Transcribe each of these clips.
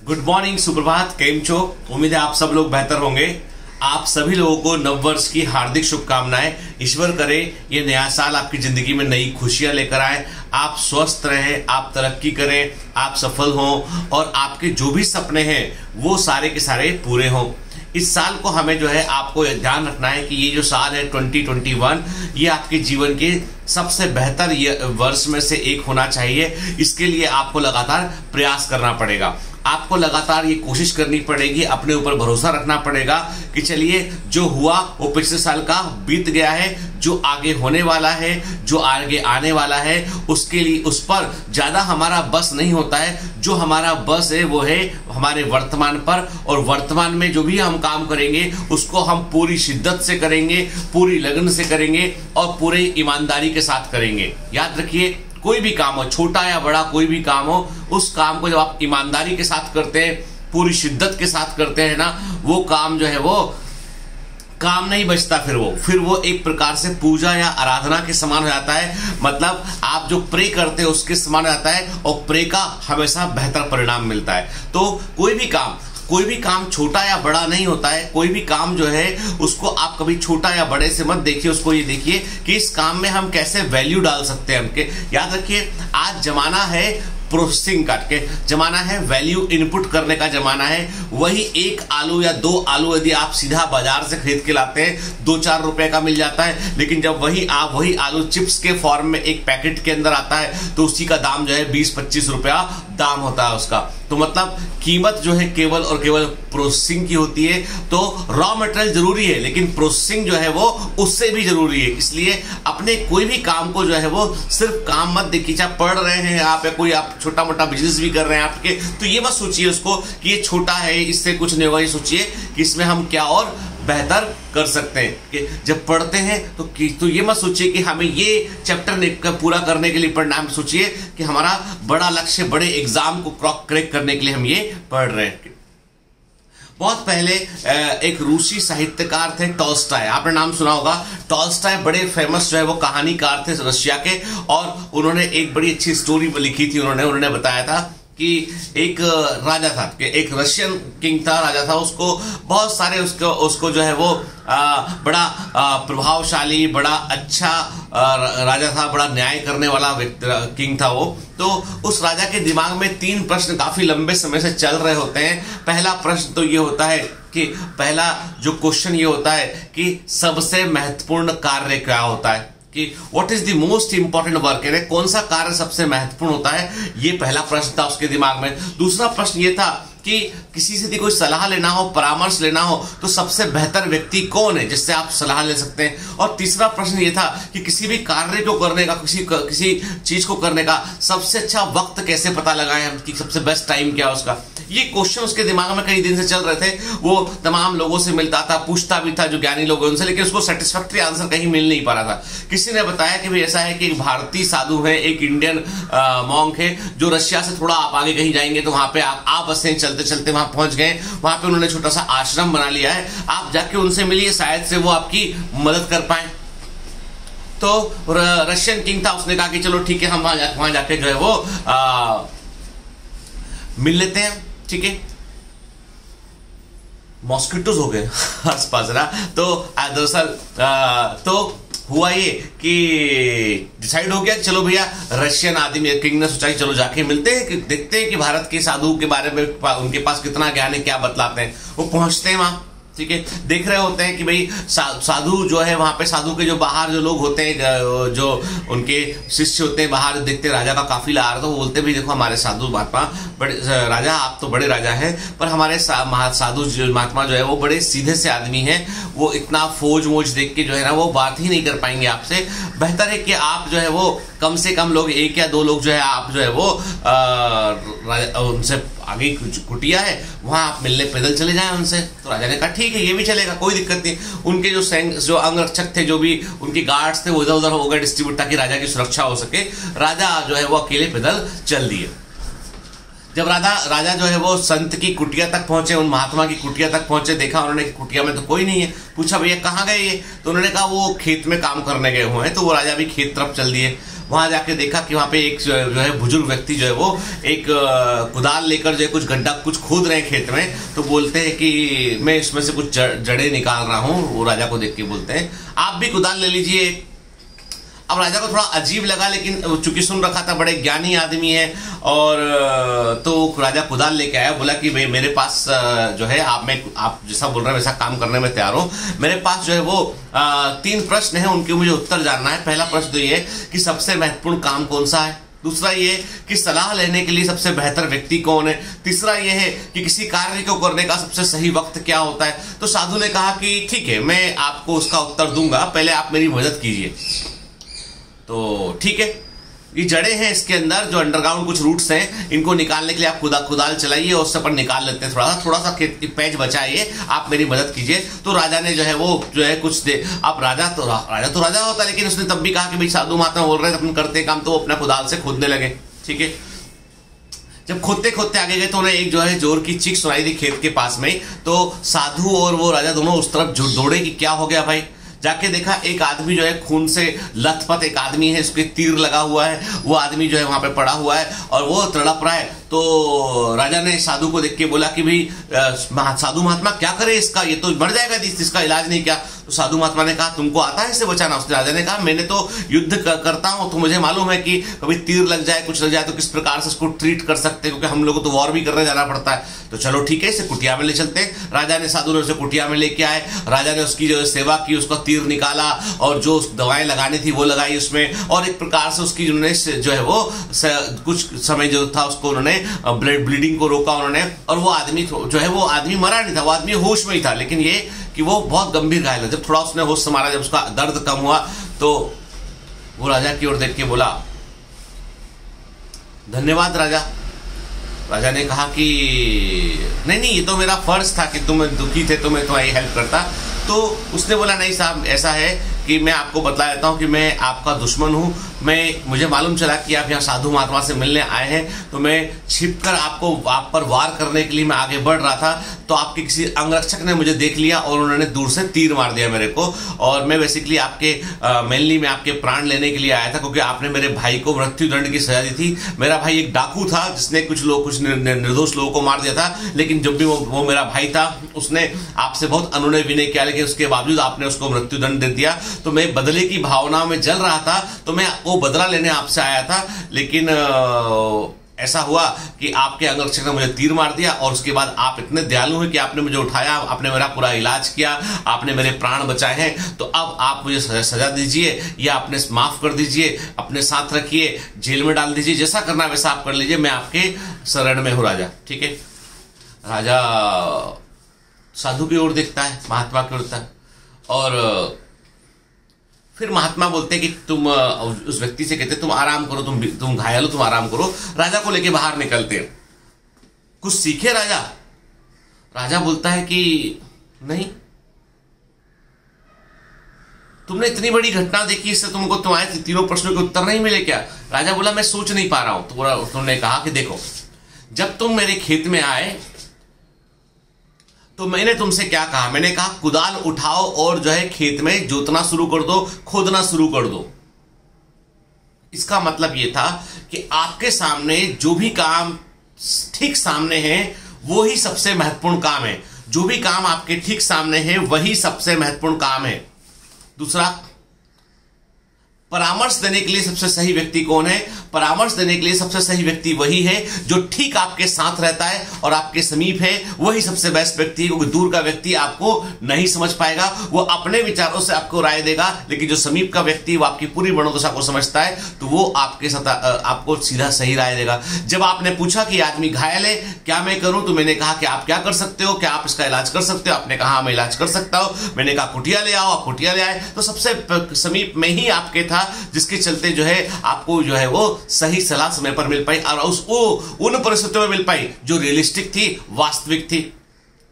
Good morning, सुप्रभात, केम छो। उम्मीद है आप सब लोग बेहतर होंगे। आप सभी लोगों को नववर्ष की हार्दिक शुभकामनाएं। ईश्वर करे ये नया साल आपकी जिंदगी में नई खुशियां लेकर आए, आप स्वस्थ रहें, आप तरक्की करें, आप सफल हों और आपके जो भी सपने हैं वो सारे के सारे पूरे हों। इस साल को हमें जो है आपको ध्यान रखना है कि ये जो साल है 2021 ये आपके जीवन के सबसे बेहतर वर्ष में से एक होना चाहिए। इसके लिए आपको लगातार प्रयास करना पड़ेगा, आपको लगातार ये कोशिश करनी पड़ेगी, अपने ऊपर भरोसा रखना पड़ेगा कि चलिए जो हुआ वो पिछले साल का बीत गया है, जो आगे होने वाला है, जो आगे आने वाला है, उसके लिए उस पर ज्यादा हमारा बस नहीं होता है। जो हमारा बस है वो है हमारे वर्तमान पर, और वर्तमान में जो भी हम काम करेंगे उसको हम पूरी शिद्दत से करेंगे, पूरी लगन से करेंगे और पूरी ईमानदारी के साथ करेंगे। याद रखिए, कोई भी काम हो, छोटा या बड़ा कोई भी काम हो, उस काम को जब आप ईमानदारी के साथ करते हैं, पूरी शिद्दत के साथ करते हैं ना, वो काम जो है वो काम नहीं बचता, फिर वो एक प्रकार से पूजा या आराधना के समान हो जाता है। मतलब आप जो प्रे करते हैं उसके समान हो जाता है और प्रे का हमेशा बेहतर परिणाम मिलता है। तो कोई भी काम छोटा या बड़ा नहीं होता है। कोई भी काम जो है उसको आप कभी छोटा या बड़े से मत देखिए, उसको ये देखिए कि इस काम में हम कैसे वैल्यू डाल सकते हैं हमके। याद रखिए, आज जमाना है प्रोसेसिंग का, जमाना है वैल्यू इनपुट करने का जमाना है। वही एक आलू या दो आलू यदि आप सीधा बाजार से खरीद के लाते हैं 2-4 रुपए का मिल जाता है, लेकिन जब वही आलू चिप्स के फॉर्म में एक पैकेट के अंदर आता है तो उसी का दाम जो है 20-25 रुपया दाम होता है उसका। तो मतलब कीमत जो है केवल और केवल प्रोसेसिंग की होती है। तो रॉ मटेरियल जरूरी है, लेकिन प्रोसेसिंग जो है वो उससे भी जरूरी है। इसलिए अपने कोई भी काम को जो है वो सिर्फ काम मत देखिए। चाहे पढ़ रहे हैं आप या कोई आप छोटा मोटा बिजनेस भी कर रहे हैं आपके, तो ये मत सोचिए उसको कि ये छोटा है, इससे कुछ नहीं होगा। ये सोचिए कि इसमें हम क्या और बेहतर कर सकते हैं। कि जब पढ़ते हैं तो ये मत सोचिए कि हमें ये चैप्टर पूरा करने के लिए पढ़ना है। सोचिए कि हमारा बड़ा लक्ष्य, बड़े एग्जाम को क्रैक करने के लिए हम ये पढ़ रहे हैं। बहुत पहले एक रूसी साहित्यकार थे टॉल्स्टॉय, आपने नाम सुना होगा। टॉल्स्टॉय बड़े फेमस जो है वो कहानीकार थे रशिया के, और उन्होंने एक बड़ी अच्छी स्टोरी लिखी थी। उन्होंने बताया था कि एक राजा था, कि एक रशियन किंग था, राजा था, उसको बहुत सारे उसको जो है वो बड़ा प्रभावशाली, बड़ा अच्छा राजा था, बड़ा न्याय करने वाला किंग था वो। तो उस राजा के दिमाग में 3 प्रश्न काफी लंबे समय से चल रहे होते हैं। पहला प्रश्न तो ये होता है कि पहला जो क्वेश्चन ये होता है कि सबसे महत्वपूर्ण कार्य क्या होता है, कि what is the most important work, यानी कौन सा कार्य सबसे महत्वपूर्ण होता है। ये पहला प्रश्न था उसके दिमाग में। दूसरा प्रश्न ये था कि किसी से कोई सलाह लेना हो, परामर्श लेना हो, तो सबसे बेहतर व्यक्ति कौन है जिससे आप सलाह ले सकते हैं। और तीसरा प्रश्न ये था कि किसी भी कार्य को करने का, किसी चीज को करने का सबसे अच्छा वक्त कैसे पता लगाएं हम, कि सबसे बेस्ट टाइम क्या है उसका। ये क्वेश्चन उसके दिमाग में कई दिन से चल रहे थे। वो तमाम लोगों से मिलता था, पूछता भी था जो ज्ञानी लोग उनसे, लेकिन उसको सेटिस्फैक्टरी आंसर कहीं मिल नहीं पा रहा था। किसी ने बताया कि भाई ऐसा है कि एक भारतीय साधु है, एक इंडियन मॉन्क है, जो रशिया से थोड़ा आप आगे कहीं जाएंगे तो वहां पे आप बस चलते चलते वहां पहुंच गए। वहां पे उन्होंने छोटा सा आश्रम बना लिया है, आप जाके उनसे मिलिए, शायद से वो आपकी मदद कर पाए। तो रशियन किंग था, उसने कहा कि चलो ठीक है, हम वहां जाके जो है वो मिल लेते हैं। ठीक है, मॉस्किटोज हो गए आसपास ना। तो दरअसल तो हुआ ये कि डिसाइड हो गया कि चलो भैया, रशियन आदमी किंग ने सोचा कि चलो जाके मिलते हैं, कि देखते हैं कि भारत के साधु के बारे में उनके पास कितना ज्ञान है, क्या बतलाते हैं। वो पहुंचते हैं वहां, ठीक है, देख रहे होते हैं कि भाई साधु जो है वहां पे, साधु के जो बाहर जो लोग होते हैं, जो उनके शिष्य होते हैं, बाहर देखते राजा का काफिला आ रहा था। वो बोलते भी देखो हमारे साधु महात्मा बड़े, राजा आप तो बड़े राजा हैं, पर हमारे साधु महात्मा जो है वो बड़े सीधे से आदमी हैं, वो इतना फौज वोज देख के जो है ना वो बात ही नहीं कर पाएंगे आपसे। बेहतर है कि आप जो है वो कम से कम लोग, 1 या 2 लोग जो है आप जो है वो उनसे आगे कुटिया है वहां आप मिलने पैदल चले जाएं उनसे। तो राजा ने कहा ठीक है, ये भी चलेगा, कोई दिक्कत नहीं। उनके जो अंगरक्षक थे, जो भी उनके गार्ड्स थे, वो इधर उधर हो गए डिस्ट्रीब्यूट, ताकि राजा की सुरक्षा हो सके। राजा जो है वो अकेले पैदल चल दिए। जब राजा जो है वो संत की कुटिया तक पहुंचे, उन महात्मा की कुटिया तक पहुंचे, देखा उन्होंने कुटिया में तो कोई नहीं है। पूछा भैया कहाँ गए ये, तो उन्होंने कहा वो खेत में काम करने गए हुए हैं। तो वो राजा भी खेत तरफ चल दिए। वहां जाके देखा कि वहां पे एक जो है बुजुर्ग व्यक्ति जो है वो एक कुदाल लेकर जो है कुछ गड्ढा कुछ खोद रहे हैं खेत में। तो बोलते हैं कि मैं इसमें से कुछ जड़ें निकाल रहा हूं। वो राजा को देख के बोलते हैं आप भी कुदाल ले लीजिए। अब राजा को थोड़ा अजीब लगा, लेकिन चूंकि सुन रखा था बड़े ज्ञानी आदमी है, और तो राजा कुदाल लेके आया। बोला कि भाई मेरे पास जो है आप जैसा बोल रहे हैं वैसा काम करने में तैयार हो। मेरे पास जो है वो 3 प्रश्न है, उनके मुझे उत्तर जानना है। पहला प्रश्न तो ये कि सबसे महत्वपूर्ण काम कौन सा है। दूसरा ये कि सलाह लेने के लिए सबसे बेहतर व्यक्ति कौन है। तीसरा ये है कि किसी कार्य को करने का सबसे सही वक्त क्या होता है। तो साधु ने कहा कि ठीक है, मैं आपको उसका उत्तर दूंगा, पहले आप मेरी मदद कीजिए। तो ठीक है, ये जड़ें हैं इसके अंदर, जो अंडरग्राउंड कुछ रूट्स हैं, इनको निकालने के लिए आप कुदाल चलाइए और उससे अपन निकाल लेते हैं। थोड़ा सा पेज बचाइए, आप मेरी मदद कीजिए। तो राजा ने जो है वो जो है कुछ दे। अब राजा तो राजा होता है, लेकिन उसने तब भी कहा कि भाई साधु महात्मा बोल रहे हैं अपन करते काम, तो वो अपना कुदाल से खोदने लगे। ठीक है, जब खोदते खोदते आगे गए तो उन्हें एक जो है जोर की चीख सुनाई दी खेत के पास में। तो साधु और वो राजा दोनों उस तरफ दौड़े कि क्या हो गया भाई। जाके देखा एक आदमी जो है खून से लथपथ एक आदमी है, उसके तीर लगा हुआ है, वो आदमी जो है वहां पे पड़ा हुआ है और वो तड़प रहा है। तो राजा ने साधु को देख के बोला कि भाई साधु महात्मा क्या करे इसका, ये तो मर जाएगा, इसका इलाज नहीं क्या। तो साधु महात्मा ने कहा तुमको आता है इसे बचाना। उसने राजा ने कहा मैंने तो युद्ध करता हूं, तो मुझे मालूम है कि कभी तीर लग जाए कुछ लग जाए तो किस प्रकार से उसको ट्रीट कर सकते हैं, क्योंकि हम लोगों को तो वॉर भी करने जाना पड़ता है। तो चलो ठीक है, इसे कुटिया में ले चलते हैं। राजा ने साधु ने उसे कुटिया में लेके आए। राजा ने उसकी जो सेवा की, उसका तीर निकाला और जो दवाएं लगानी थी वो लगाई उसमें, और एक प्रकार से उसकी उन्होंने जो है वो कुछ समय जो था उसको उन्होंने ब्लीडिंग को रोका उन्होंने। और वो आदमी जो है वो आदमी मरा नहीं था, वो आदमी होश में ही था, लेकिन ये कि वो बहुत गंभीर घायल था। जब थोड़ा उसने होश संभाला, जब उसका दर्द कम हुआ, तो वो राजा की ओर देख के बोला धन्यवाद राजा। राजा ने कहा कि नहीं, ये तो मेरा फर्ज था कि तुम दुखी थे तो मैं तुम्हारी हेल्प करता। तो उसने बोला नहीं साहब, ऐसा है कि मैं आपको बतला देता हूं कि मैं आपका दुश्मन हूं। मुझे मालूम चला कि आप यहाँ साधु महात्मा से मिलने आए हैं, तो मैं छिपकर आप पर वार करने के लिए मैं आगे बढ़ रहा था। तो आपके किसी अंगरक्षक ने मुझे देख लिया और उन्होंने दूर से तीर मार दिया मेरे को। और मैं बेसिकली मेनली मैं आपके प्राण लेने के लिए आया था, क्योंकि आपने मेरे भाई को मृत्यु दंड की सजा दी थी। मेरा भाई एक डाकू था जिसने कुछ निर्दोष लोगों को मार दिया था, लेकिन जब भी वो मेरा भाई था उसने आपसे बहुत अनुनय विनय किया, लेकिन उसके बावजूद आपने उसको मृत्यु दंड दे दिया। तो मैं बदले की भावना में जल रहा था, तो मैं वो बदला लेने आपसे आया था। लेकिन ऐसा हुआ कि आपके अंगरक्षक ने मुझे तीर मार दिया, और उसके बाद आप इतने दयालु हैं कि आपने मुझे उठाया, आपने मेरा पूरा इलाज किया, आपने मेरे प्राण बचाए हैं। तो अब आप मुझे सजा दीजिए या आपने माफ कर दीजिए, अपने साथ रखिए, जेल में डाल दीजिए, जैसा करना वैसा आप कर लीजिए, मैं आपके शरण में हूं राजा। ठीक है, राजा साधु की ओर देखता है, महात्मा की ओर देखता है, और फिर महात्मा बोलते हैं कि तुम उस व्यक्ति से कहते तुम आराम करो, तुम घायल हो, तुम आराम करो। राजा को लेके बाहर निकलते हैं। कुछ सीखे राजा। राजा बोलता है कि नहीं, तुमने इतनी बड़ी घटना देखी, इससे तुमको तुम्हारे तीनों प्रश्नों के उत्तर नहीं मिले क्या। राजा बोला मैं सोच नहीं पा रहा हूं। तो तुमने कहा कि देखो, जब तुम मेरे खेत में आए तो मैंने तुमसे क्या कहा, मैंने कहा कुदाल उठाओ और जो है खेत में जोतना शुरू कर दो, खोदना शुरू कर दो। इसका मतलब यह था कि आपके सामने जो भी काम ठीक सामने है वो ही सबसे महत्वपूर्ण काम है। जो भी काम आपके ठीक सामने है वही सबसे महत्वपूर्ण काम है। दूसरा, परामर्श देने के लिए सबसे सही व्यक्ति कौन है। परामर्श देने के लिए सबसे सही व्यक्ति वही है जो ठीक आपके साथ रहता है और आपके समीप है, वही सबसे बेस्ट व्यक्ति है। क्योंकि दूर का व्यक्ति आपको नहीं समझ पाएगा, वो अपने विचारों से आपको राय देगा, लेकिन जो समीप का व्यक्ति वो आपकी पूरी मनोदशा को समझता है, तो वो आपके साथ आपको सीधा सही राय देगा। जब आपने पूछा कि आदमी घायल है, क्या मैं करूं, तो मैंने कहा कि आप क्या कर सकते हो, क्या आप इसका इलाज कर सकते हो। आपने कहा मैं इलाज कर सकता हूं। मैंने कहा कुटिया ले आओ, आप कुटिया ले आए। तो सबसे समीप में ही आपके था, जिसके चलते जो है आपको जो है वो सही सलाह समय पर मिल पाई और उन परिस्थितियों में मिल पाई जो रियलिस्टिक थी, वास्तविक थी।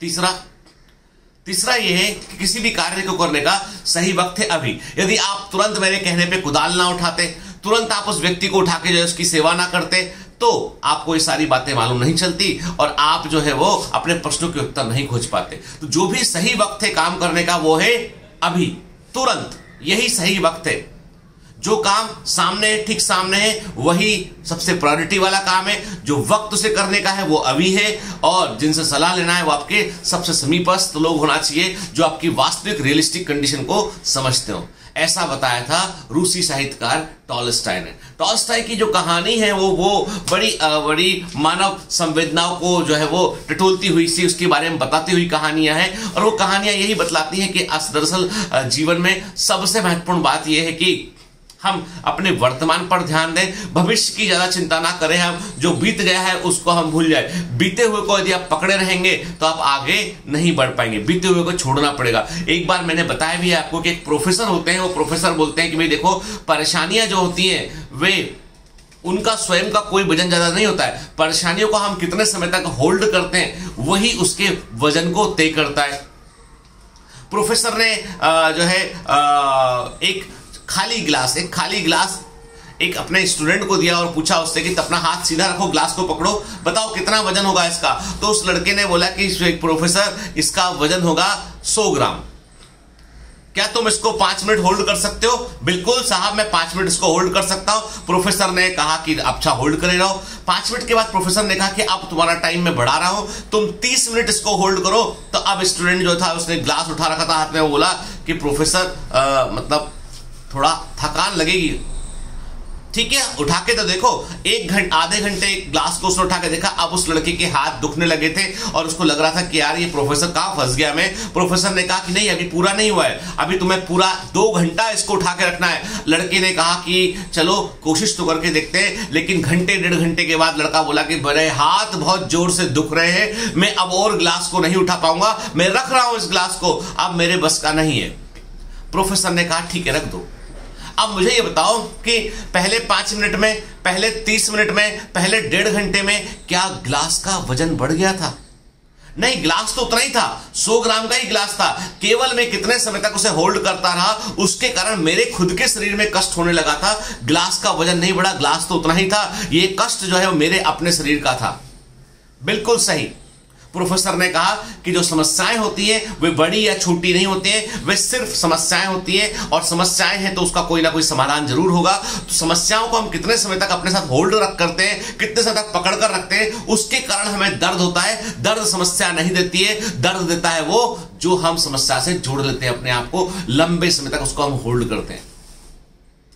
तीसरा यह है कि किसी भी कार्य को करने का सही वक्त है अभी। यदि आप तुरंत मेरे कहने पे कुदाल ना उठाते, तुरंत आप उस व्यक्ति को उठा के जो है उसकी सेवा ना करते, तो आपको ये सारी बातें मालूम नहीं चलती और आप जो है वो अपने प्रश्नों के उत्तर नहीं खोज पाते। तो जो भी सही वक्त है काम करने का वो है अभी, तुरंत, यही सही वक्त है। जो काम सामने है, ठीक सामने है, वही सबसे प्रायोरिटी वाला काम है। जो वक्त से करने का है वो अभी है, और जिनसे सलाह लेना है वो आपके सबसे समीपस्थ लोग होना चाहिए जो आपकी वास्तविक रियलिस्टिक कंडीशन को समझते हो। ऐसा बताया था रूसी साहित्यकार टॉलस्टॉय ने। टॉलस्टॉय की जो कहानी है वो बड़ी मानव संवेदनाओं को जो है वो टटोलती हुई सी उसके बारे में बताती हुई कहानियां हैं, और वो कहानियां यही बतलाती हैं कि दरअसल जीवन में सबसे महत्वपूर्ण बात यह है कि हम अपने वर्तमान पर ध्यान दें, भविष्य की ज्यादा चिंता ना करें। हम जो बीत गया है उसको हम भूल जाए। बीते हुए को यदि आप पकड़े रहेंगे तो आप आगे नहीं बढ़ पाएंगे, बीते हुए को छोड़ना पड़ेगा। एक बार मैंने बताया भी है आपको कि एक प्रोफेसर होते हैं, वो प्रोफेसर बोलते हैं कि भाई देखो, परेशानियां जो होती हैं वे उनका स्वयं का कोई वजन ज्यादा नहीं होता है, परेशानियों को हम कितने समय तक होल्ड करते हैं वही उसके वजन को तय करता है। प्रोफेसर ने जो है एक खाली गिलास एक अपने स्टूडेंट को दिया और पूछा उससे कि अपना हाथ सीधा रखो, ग्लास को पकड़ो, बताओ कितना वजन होगा इसका। तो उस लड़के ने बोला कि प्रोफेसर, इसका वजन होगा 100 ग्राम। क्या तुम इसको 5 मिनट होल्ड कर सकते हो? बिल्कुल साहब, मैं 5 मिनट इसको होल्ड कर सकता हूं। प्रोफेसर ने कहा कि अच्छा होल्ड करे रहो। 5 मिनट के बाद प्रोफेसर ने कहा कि अब तुम्हारा टाइम मैं बढ़ा रहा हूं, तुम 30 मिनट इसको होल्ड करो। तो अब स्टूडेंट जो था उसने ग्लास उठा रखा था हाथ में, वो बोला कि प्रोफेसर मतलब थोड़ा थकान लगेगी, ठीक है उठा के तो देखो। आधे घंटे ग्लास को उसने उठा के देखा, अब उस लड़के के हाथ दुखने लगे थे और उसको लग रहा था कि यार ये प्रोफेसर कहां फंस गया मैं। प्रोफेसर ने कहा कि नहीं, अभी पूरा नहीं हुआ है, अभी तुम्हें पूरा 2 घंटा इसको उठा के रखना है। लड़के ने कहा कि चलो कोशिश तो करके देखते हैं, लेकिन घंटे 1.5 घंटे के बाद लड़का बोला कि मेरे हाथ बहुत जोर से दुख रहे हैं, मैं अब और ग्लास को नहीं उठा पाऊंगा, मैं रख रहा हूं इस ग्लास को, अब मेरे बस का नहीं है। प्रोफेसर ने कहा ठीक है रख दो। अब मुझे ये बताओ कि पहले 5 मिनट में, पहले 30 मिनट में, पहले 1.5 घंटे में क्या ग्लास का वजन बढ़ गया था? नहीं, ग्लास तो उतना ही था, 100 ग्राम का ही ग्लास था। केवल मैं कितने समय तक उसे होल्ड करता रहा, उसके कारण मेरे खुद के शरीर में कष्ट होने लगा था। ग्लास का वजन नहीं बढ़ा, ग्लास तो उतना ही था। ये कष्ट जो है वो मेरे अपने शरीर का था। बिल्कुल सही। प्रोफेसर ने कहा कि जो समस्याएं होती हैं वे बड़ी या छोटी नहीं होती हैं, वे सिर्फ समस्याएं होती हैं, और समस्याएं हैं तो उसका कोई ना कोई समाधान जरूर होगा। तो समस्याओं को हम कितने समय तक अपने साथ होल्ड रख करते हैं, कितने समय तक पकड़ कर रखते हैं, उसके कारण हमें दर्द होता है। दर्द समस्या नहीं देती है, दर्द देता है वो जो हम समस्या से जोड़ लेते हैं अपने आप को, लंबे समय तक उसको हम होल्ड करते हैं।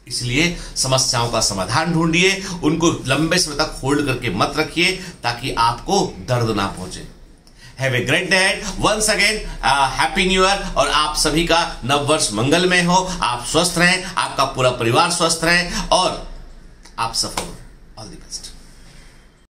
इसलिए समस्याओं का समाधान ढूंढिए, उनको लंबे समय तक होल्ड करके मत रखिए ताकि आपको दर्द ना पहुंचे। Have a great day ahead. Once again, Happy New Year, और आप सभी का नववर्ष मंगलमय हो, आप स्वस्थ रहें, आपका पूरा परिवार स्वस्थ रहे और आप सफल हो। All the best.